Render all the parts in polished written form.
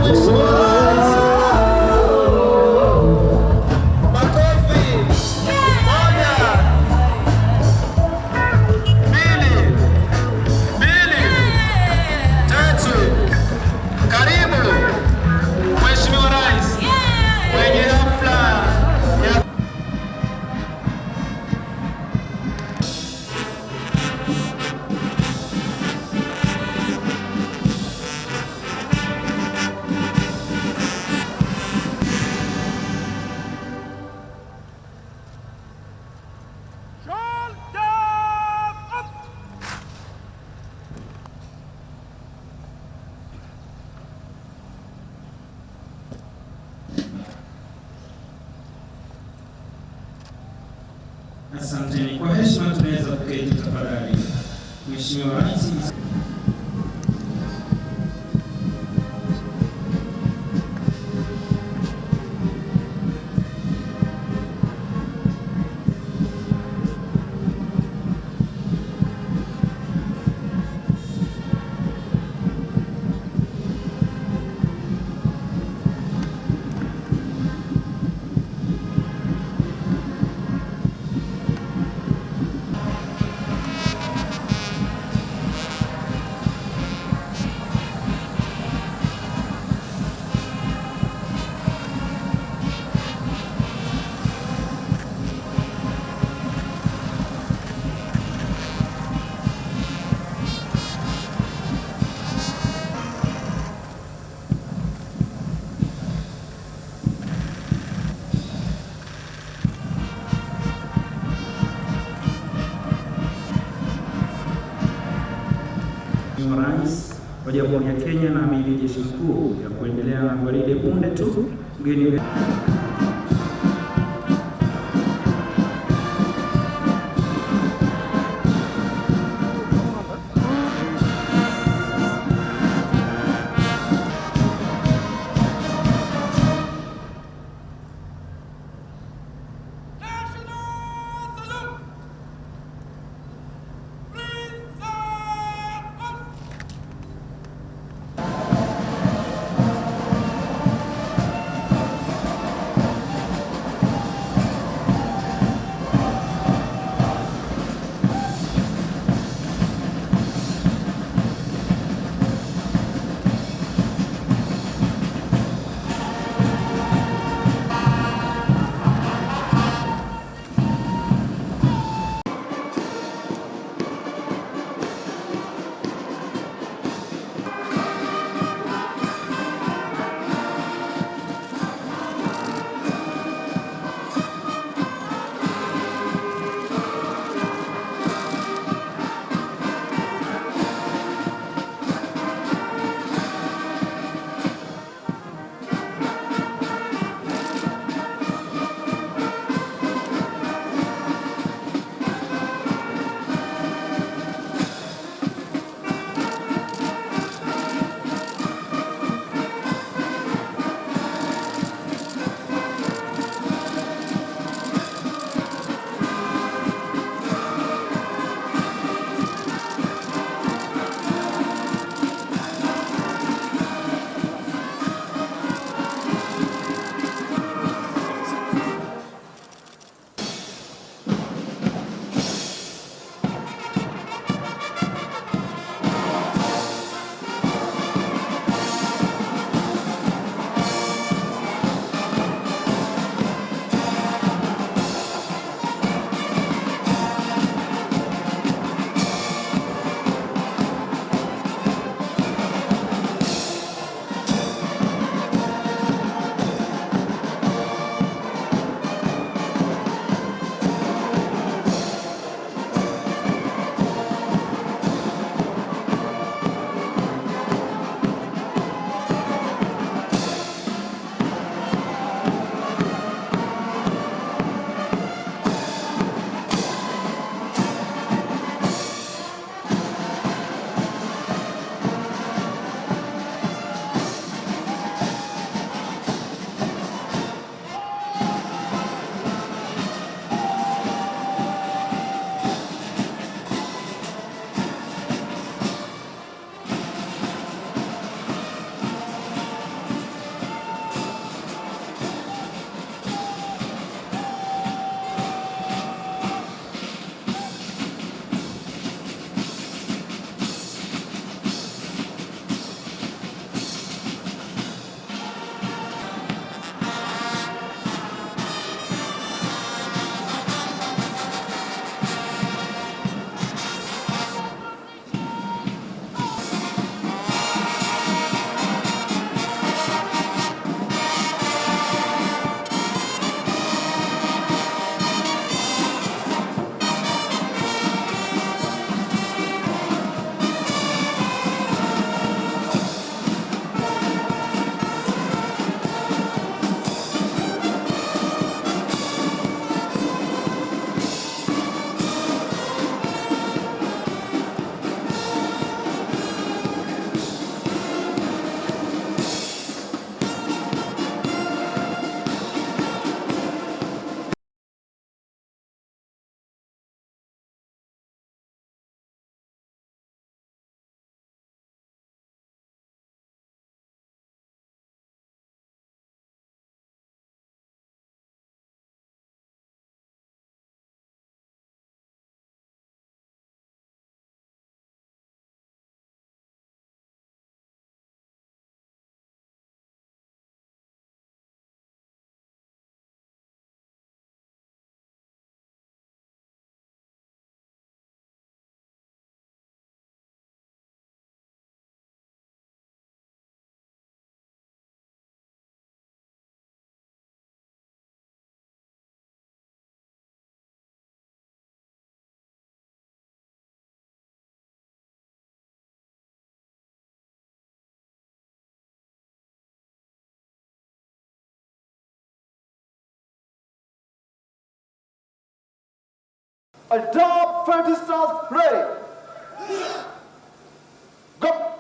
Mheshimiwa Rais. Makofi. Moja, mbili, tatu. Karibu Mheshimiwa Rais kwenye hafla ya Asanteni. Kwa heshima tunaweza kuketi tafadhali. Mheshimiwa Rais. Mheshimiwa Rais wa Jamhuri ya Kenya na Amiri Jeshi Mkuu ya kuendelea na gwaride punde tu mgeni Adopt 20 stars ready. Go.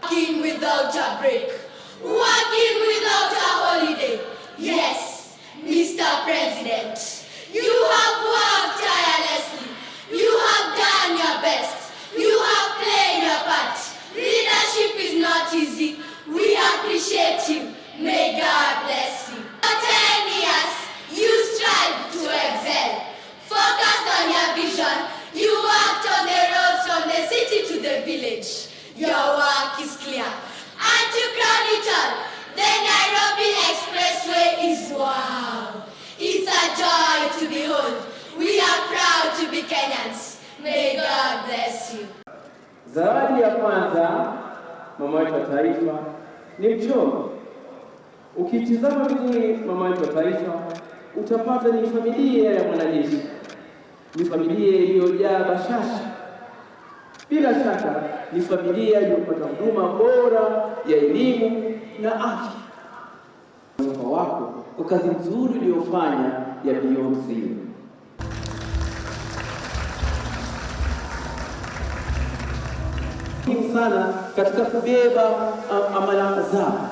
Working without a break, working without a holiday. Yes, Mr. President, you have worked tirelessly. You have done your best. You have played your part. Leadership is not easy. We appreciate you. May God bless you. For 10 years, you strive to excel. Focused on your vision, you worked on the roads from the city to the village. Your work is clear. And to crown it all, the Nairobi Expressway is wow. It's a joy to behold. We are proud to be Kenyans. May God bless you. Zawadi ya kwanza mama wetu wa taifa ni mchoro. Ukitizama vizuri mama wetu wa taifa utapata ni familia ya mwanajeshi. Ni familia iliyojaa bashasha. Bila shaka ni familia iliyopata huduma bora ya elimu na afya. Kwa wako kwa kazi nzuri uliyofanya ya Beyond Zero. Muhimu sana katika kubeba amana zao.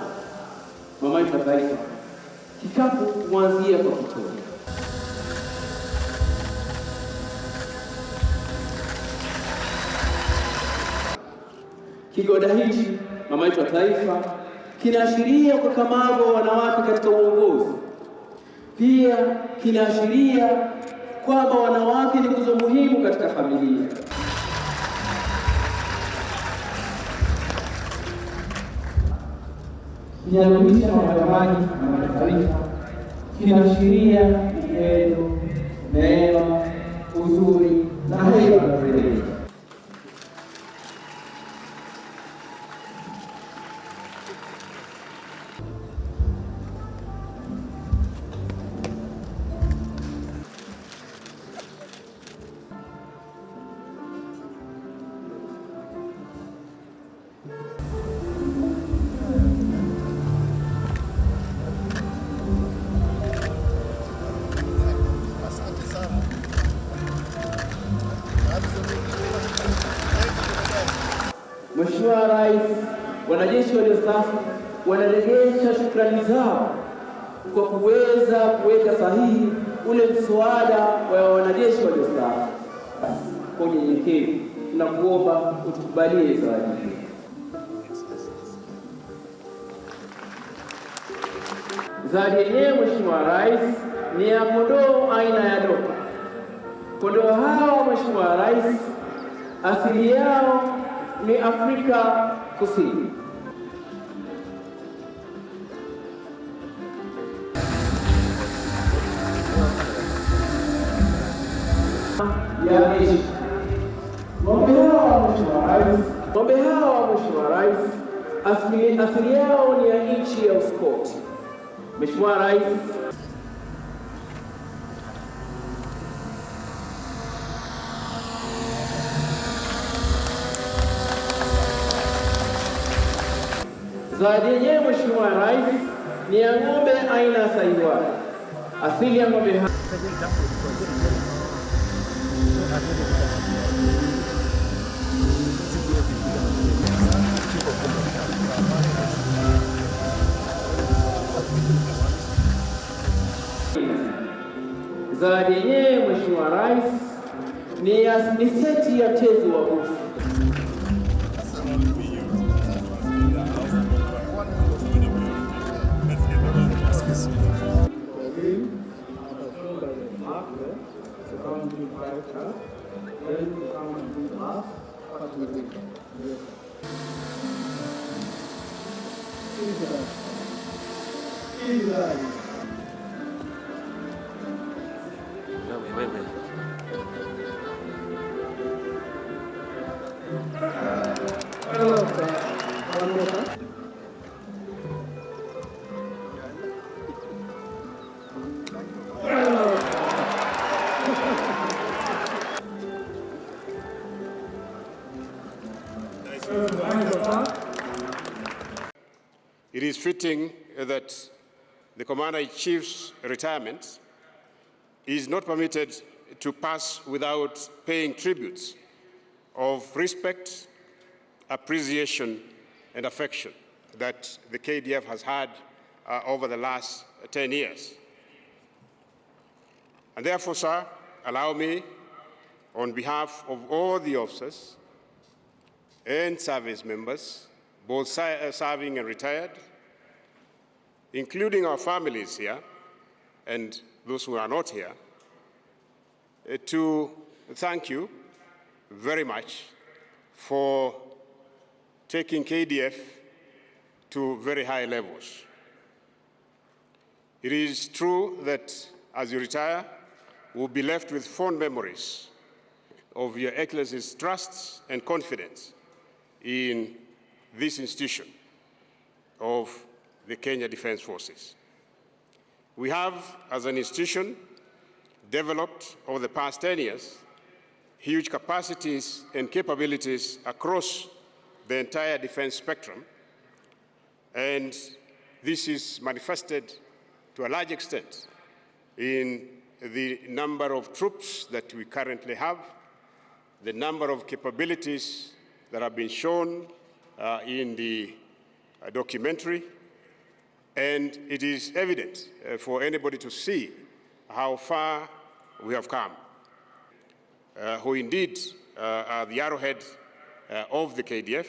Mama yetu wa taifa, kikapu kuanzia kwa kitoto. Kigoda hichi mama yetu wa taifa kinaashiria ukakamavu wa wanawake katika uongozi. Pia kinaashiria kwamba wanawake ni nguzo muhimu katika familia. Kinadumisha mapambano na mataifa, kinaashiria upendo, neema, uzuri na haiba. Rais, wanajeshi waliostaafu wanarejesha shukrani zao kwa kuweza kuweka sahihi ule mswada wa wanajeshi waliostaafu. Kwa unyenyekevu tunakuomba utukubalie zawadi hii. Zawadi yenyewe Mheshimiwa Rais ni ya kondoo aina ya doka. Kondoo hao Mheshimiwa Rais, asili yao ni Afrika Kusini. Ng'ombe hawa Mheshimiwa Rais, asili yao ni ya nchi ya Uskoti. Mheshimiwa Rais, zawadi yenyewe Mheshimiwa Rais ni ya ng'ombe aina ya Saiwani. Asili ya ng'ombe hawa zawadi yenyewe Mheshimiwa Rais ni seti ya tezi wa bufu. It is fitting that the Commander-in-Chief's retirement is not permitted to pass without paying tributes of respect, appreciation, and affection that the KDF has had over the last 10 years. And therefore, sir, allow me, on behalf of all the officers and service members, both serving and retired, including our families here and those who are not here, to thank you very much for taking KDF to very high levels. It is true that as you retire, we'll be left with fond memories of Your Excellency's trust and confidence in this institution of the Kenya Defense Forces. We have, as an institution, developed over the past 10 years huge capacities and capabilities across the entire defense spectrum, and this is manifested to a large extent in the number of troops that we currently have, the number of capabilities that have been shown in the documentary, and it is evident for anybody to see how far we have come, who indeed are the arrowhead of the KDF,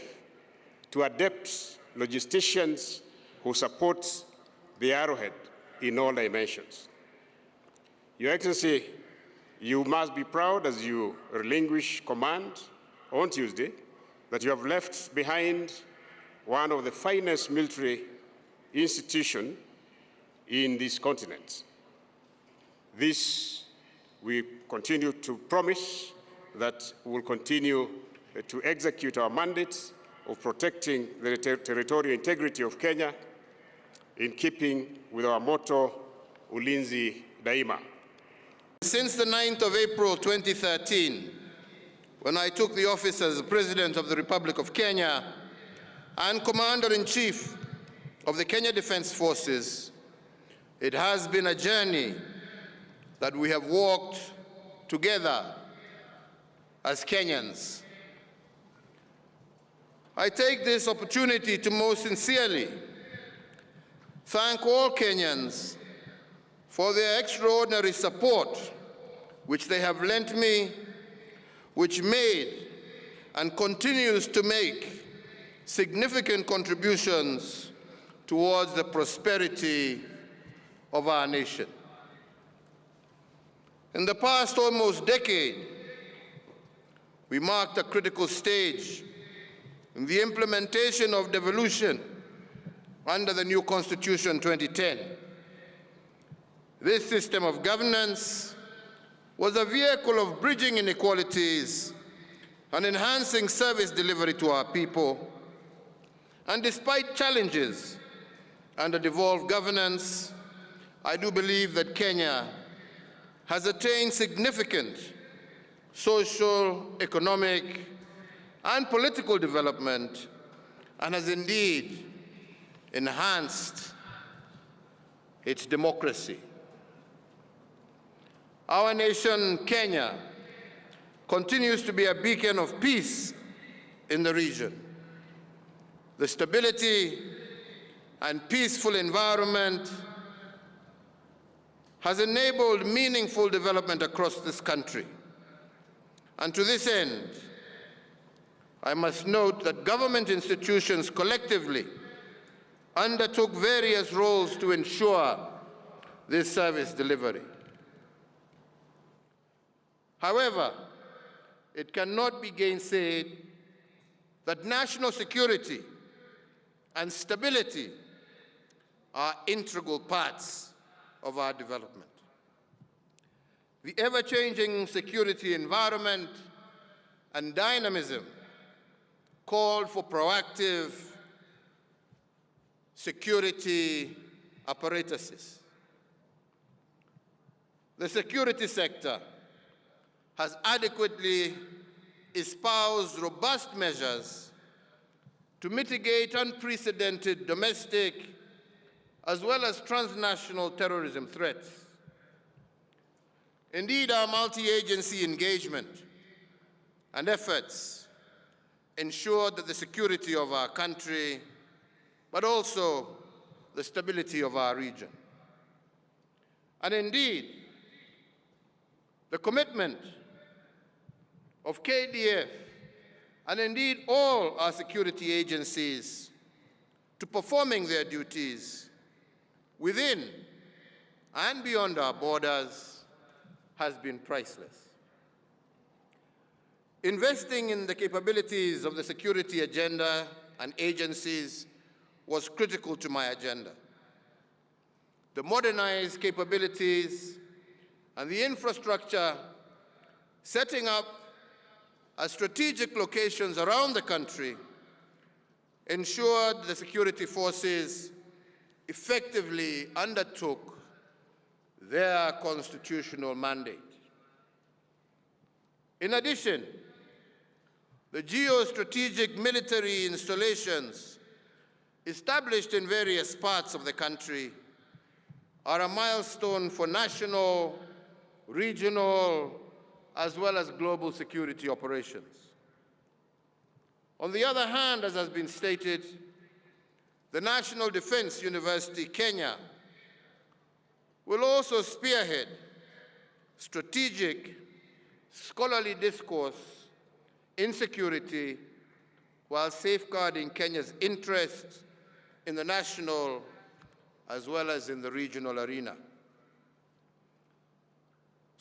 to adept logisticians who support the arrowhead in all dimensions. Your Excellency, you must be proud as you relinquish command on Tuesday that you have left behind one of the finest military institutions in this continent. This we continue to promise that we will continue to execute our mandate of protecting the territorial integrity of Kenya in keeping with our motto, Ulinzi Daima. Since the 9th of April 2013, when I took the office as President of the Republic of Kenya and Commander-in-Chief of the Kenya Defense Forces, it has been a journey that we have walked together as Kenyans. I take this opportunity to most sincerely thank all Kenyans for their extraordinary support which they have lent me, which made and continues to make significant contributions towards the prosperity of our nation. In the past almost decade, we marked a critical stage in the implementation of devolution under the new Constitution 2010. This system of governance was a vehicle of bridging inequalities and enhancing service delivery to our people. And despite challenges under devolved governance, I do believe that Kenya has attained significant social, economic, and political development, and has indeed enhanced its democracy. Our nation, Kenya, continues to be a beacon of peace in the region. The stability and peaceful environment has enabled meaningful development across this country. And to this end, I must note that government institutions collectively undertook various roles to ensure this service delivery. However, it cannot be gainsaid that national security and stability are integral parts of our development. The ever-changing security environment and dynamism called for proactive security apparatuses. The security sector has adequately espoused robust measures to mitigate unprecedented domestic as well as transnational terrorism threats. Indeed, our multi-agency engagement and efforts ensure that the security of our country, but also the stability of our region. And indeed, the commitment of KDF and indeed all our security agencies to performing their duties within and beyond our borders has been priceless. Investing in the capabilities of the security agenda and agencies was critical to my agenda. The modernized capabilities and the infrastructure setting up at strategic locations around the country ensured the security forces effectively undertook their constitutional mandate. In addition, the geostrategic military installations established in various parts of the country are a milestone for national, regional, as well as global security operations. On the other hand, as has been stated, the National Defense University, Kenya, will also spearhead strategic, scholarly discourse in security while safeguarding Kenya's interests in the national as well as in the regional arena.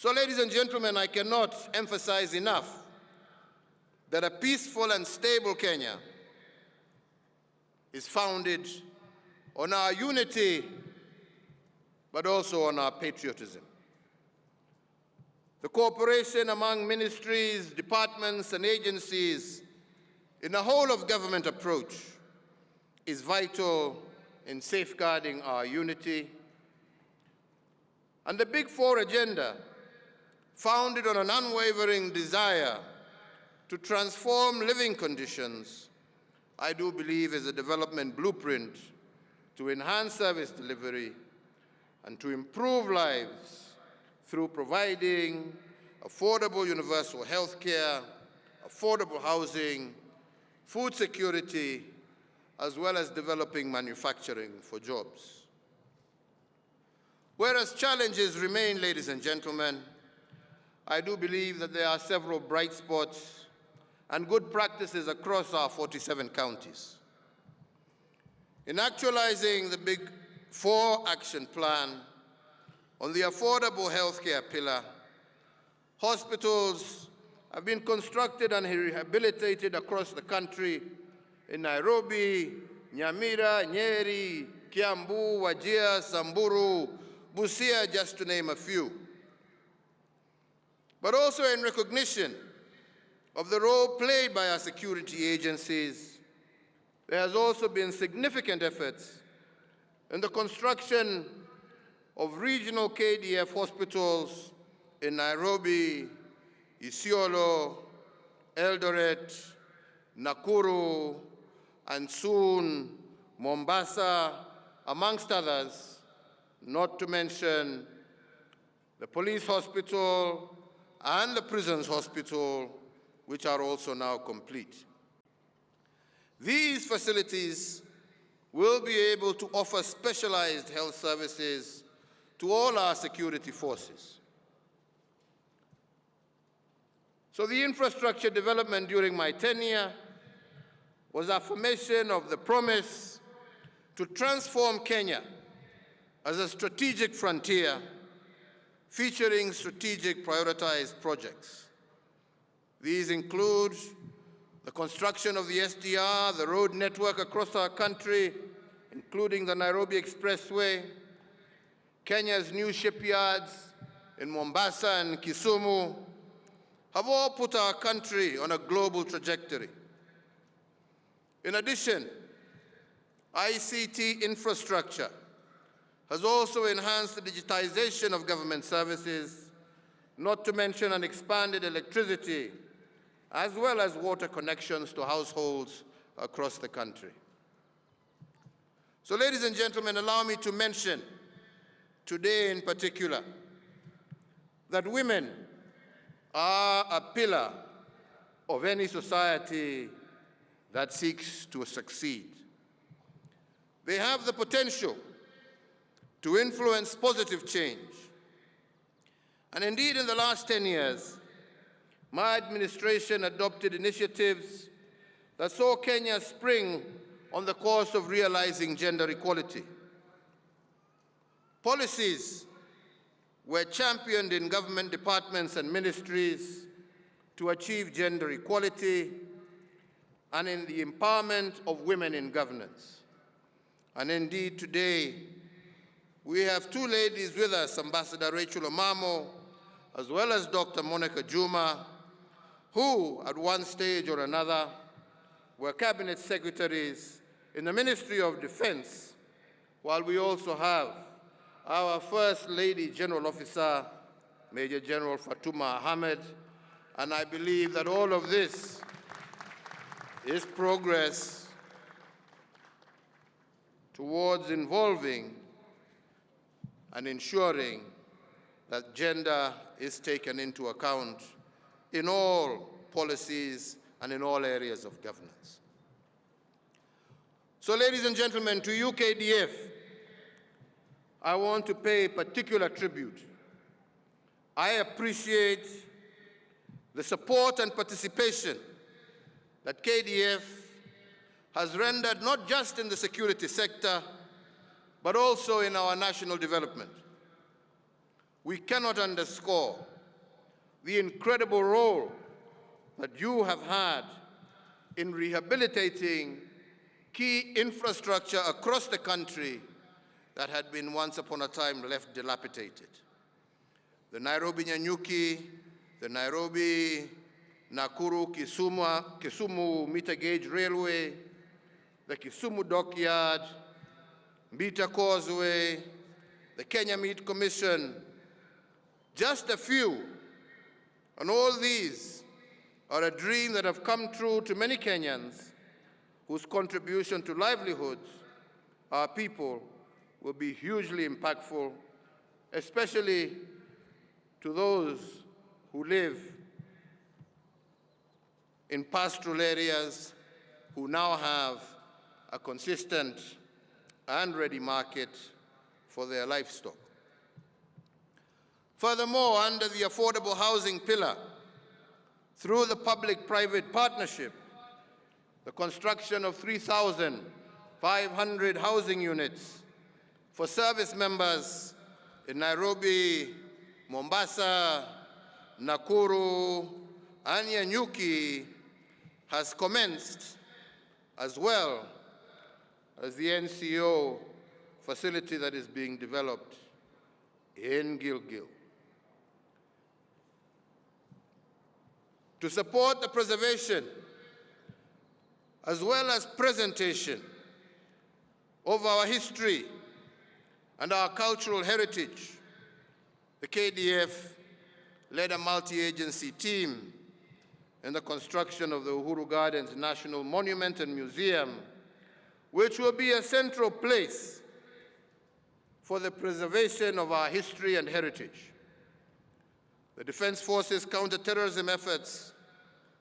So, ladies and gentlemen, I cannot emphasize enough that a peaceful and stable Kenya is founded on our unity, but also on our patriotism. The cooperation among ministries, departments, and agencies in a whole-of-government approach is vital in safeguarding our unity. And the Big Four agenda, founded on an unwavering desire to transform living conditions, I do believe is a development blueprint to enhance service delivery and to improve lives through providing affordable universal health care, affordable housing, food security, as well as developing manufacturing for jobs. Whereas challenges remain, ladies and gentlemen, I do believe that there are several bright spots and good practices across our 47 counties. In actualizing the Big Four Action Plan on the affordable healthcare pillar, hospitals have been constructed and rehabilitated across the country in Nairobi, Nyamira, Nyeri, Kiambu, Wajir, Samburu, Busia, just to name a few. But also in recognition of the role played by our security agencies, there has also been significant efforts in the construction of regional KDF hospitals in Nairobi, Isiolo, Eldoret, Nakuru, and soon Mombasa, amongst others, not to mention the police hospital and the prisons hospital, which are also now complete. These facilities will be able to offer specialized health services to all our security forces. So the infrastructure development during my tenure was affirmation of the promise to transform Kenya as a strategic frontier featuring strategic prioritized projects. These include the construction of the SDR, the road network across our country, including the Nairobi Expressway, Kenya's new shipyards in Mombasa and Kisumu, have all put our country on a global trajectory. In addition, ICT infrastructure has also enhanced the digitization of government services, not to mention an expanded electricity, as well as water connections to households across the country. So, ladies and gentlemen, allow me to mention today in particular that women are a pillar of any society that seeks to succeed. They have the potential to influence positive change. And indeed, in the last 10 years, my administration adopted initiatives that saw Kenya spring on the course of realizing gender equality. Policies were championed in government departments and ministries to achieve gender equality and in the empowerment of women in governance. And indeed, today, we have two ladies with us, Ambassador Rachel Omamo, as well as Dr. Monica Juma, who, at one stage or another, were cabinet secretaries in the Ministry of Defense, while we also have our First Lady General Officer, Major General Fatuma Ahmed, and I believe that all of this is progress towards involving and ensuring that gender is taken into account in all policies and in all areas of governance. So, ladies and gentlemen, to UKDF, I want to pay particular tribute. I appreciate the support and participation that KDF has rendered not just in the security sector, but also in our national development. We cannot underscore the incredible role that you have had in rehabilitating key infrastructure across the country that had been once upon a time left dilapidated. The Nairobi-Nyanyuki, the Nairobi-Nakuru-Kisumu meter gauge railway, the Kisumu dockyard, Mbita Causeway, the Kenya Meat Commission, just a few. And all these are a dream that have come true to many Kenyans whose contribution to livelihoods, our people, will be hugely impactful, especially to those who live in pastoral areas who now have a consistent and ready market for their livestock. Furthermore, under the affordable housing pillar, through the public-private partnership, the construction of 3,500 housing units for service members in Nairobi, Mombasa, Nakuru, and Nyanyuki has commenced, as well as the NCO facility that is being developed in Gilgil. To support the preservation as well as presentation of our history and our cultural heritage, the KDF led a multi-agency team in the construction of the Uhuru Gardens National Monument and Museum, which will be a central place for the preservation of our history and heritage. The Defense Forces counter-terrorism efforts,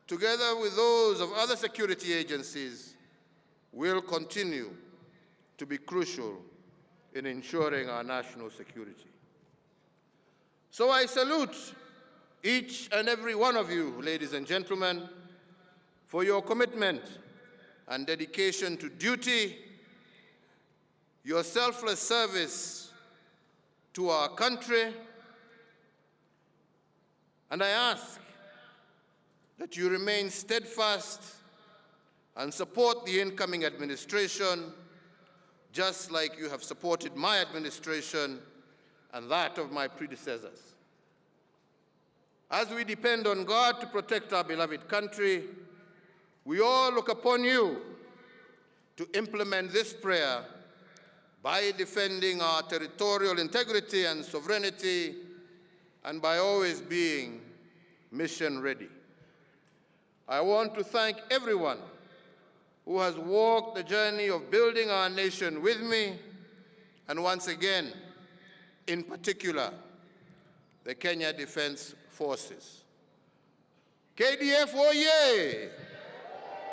together with those of other security agencies, will continue to be crucial in ensuring our national security. So I salute each and every one of you, ladies and gentlemen, for your commitment and dedication to duty, your selfless service to our country, and I ask that you remain steadfast and support the incoming administration, just like you have supported my administration and that of my predecessors. As we depend on God to protect our beloved country, we all look upon you to implement this prayer by defending our territorial integrity and sovereignty, and by always being mission ready. I want to thank everyone who has walked the journey of building our nation with me, and once again, in particular, the Kenya Defense Forces. KDF, oye!